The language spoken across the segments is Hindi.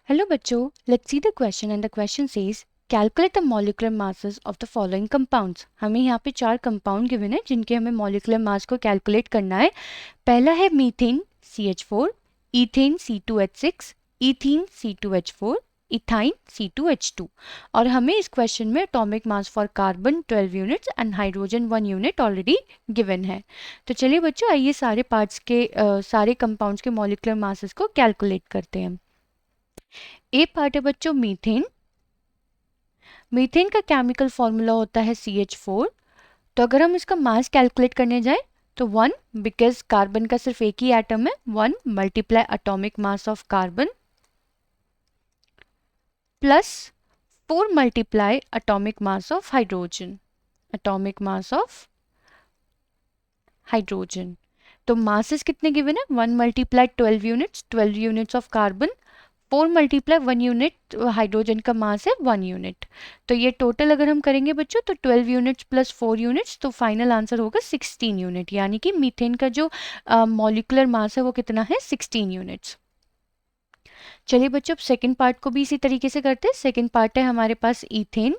Hello बच्चों, let's see the question and the question says calculate the molecular masses of the following compounds। हमें यहाँ पे 4 कंपाउंड गिवन है जिनके हमें मॉलिक्यूलर मास को कैलकुलेट करना है। पहला है methane CH4, ethane C2H6, ethene C2H4, ethyne C2H2 और हमें इस क्वेश्चन में atomic mass for carbon 12 units and hydrogen 1 unit already given है। तो चलिए बच्चों, आइए सारे पार्ट्स के सारे कंपाउंड्स के मॉलिक्यूलर मासेस को कैलकुलेट करते हैं। ए पार्ट है बच्चों मीथेन। मीथेन का केमिकल फॉर्मूला होता है CH4। तो अगर हम इसका मास कैलकुलेट करने जाए तो 1, बिकॉज कार्बन का सिर्फ एक ही एटम है, 1 multiply atomic mass of carbon plus 4 multiply atomic mass of hydrogen, atomic mass of hydrogen. तो मासेस कितने गिवन है? 1 multiply 12 units, 12 units of carbon, 4 multiply 1 unit hydrogen का मास है 1 यूनिट। तो ये टोटल अगर हम करेंगे बच्चों तो 12 यूनिट्स प्लस 4 यूनिट्स, तो फाइनल आंसर होगा 16 यूनिट, यानी कि मीथेन का जो मॉलिक्यूलर मास है वो कितना है? 16 यूनिट्स। चलिए बच्चों, अब सेकेंड पार्ट को भी इसी तरीके से करते हैं। सेकेंड पार्ट है हमारे पास इथेन,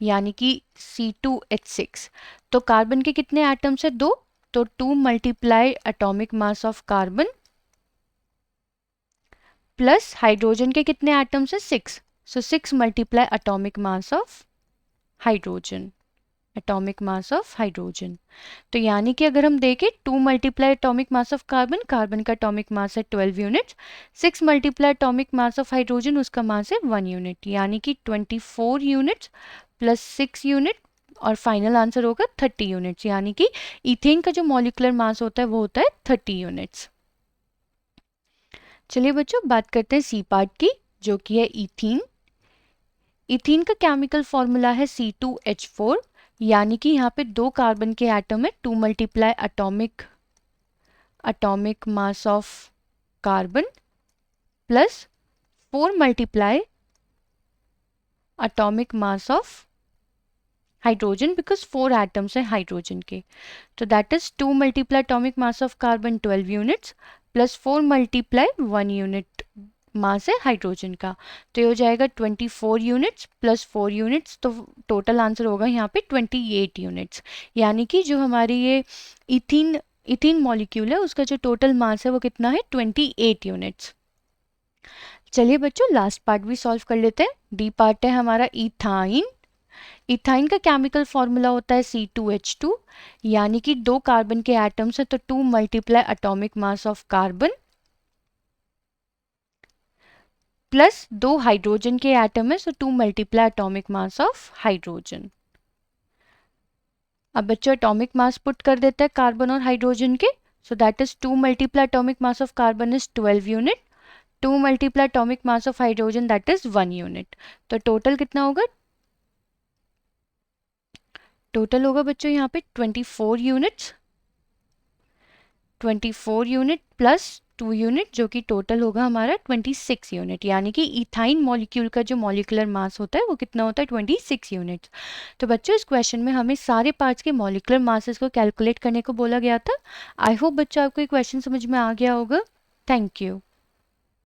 यानी कि C2H6। तो कार्बन के कितने एटम्स है? 2, तो 2 multiply atomic mass of carbon plus hydrogen के कितने एटम्स है? 6, सो 6 multiply atomic mass of hydrogen, atomic mass of hydrogen. तो यानी कि अगर हम देखें 2 multiply atomic mass of carbon, carbon का एटॉमिक मास है 12 units, 6 multiply atomic mass of hydrogen, उसका मास है 1 यूनिट, यानी कि 24 यूनिट्स प्लस 6 यूनिट और फाइनल आंसर होगा 30 यूनिट्स, यानी कि इथेन का जो मॉलिक्यूलर मास होता है वो होता है 30 यूनिट्स। चलिए बच्चों, बात करते हैं सी पार्ट की, जो कि है इथीन। इथीन का केमिकल फॉर्मूला है C2H4, यानी कि यहाँ पे 2 कार्बन के एटम है, 2 multiply atomic mass of carbon plus 4 multiply atomic mass of hydrogen, because 4 atoms है हाइड्रोजन के। तो that is 2 multiply atomic mass of carbon 12 units plus 4 multiply 1 unit mass है हाइड्रोजन का, तो ये हो जाएगा 24 यूनिट्स प्लस 4 यूनिट्स, तो टोटल आंसर होगा यहाँ पे 28 यूनिट्स, यानी कि जो हमारी ये इथीन मॉलिक्यूल है उसका जो टोटल मास है वो कितना है? 28 यूनिट्स। चलिए बच्चों, लास्ट पार्ट भी सॉल्व कर लेते हैं। डी पार्ट है हमारा इथाइन। इथाइन का केमिकल फॉर्मूला होता है C2H2, यानी कि 2 कार्बन के एटम्स है तो 2 multiply atomic mass of carbon plus 2 hydrogen के एटम है, सो 2 multiply atomic mass of hydrogen. अब बच्चों एटॉमिक मास पुट कर देते हैं कार्बन और हाइड्रोजन के, so that is 2 multiply atomic mass of carbon is 12 unit, 2 multiply atomic mass of hydrogen that is 1 unit. तो टोटल कितना होगा? टोटल होगा बच्चों यहाँ पे 24 यूनिट्स, 24 यूनिट प्लस 2 यूनिट, जो कि टोटल होगा हमारा 26 यूनिट, यानी कि इथाइन मॉलिक्यूल का जो मॉलिक्यूलर मास होता है वो कितना होता है? 26 यूनिट्स। तो बच्चों इस क्वेश्चन में हमें सारे पार्ट्स के मॉलिक्यूलर मासेस को कैलकुलेट करने को बोला गया था। आई होप बच्चों आपको ये क्वेश्चन समझ में आ गया होगा। Thank you.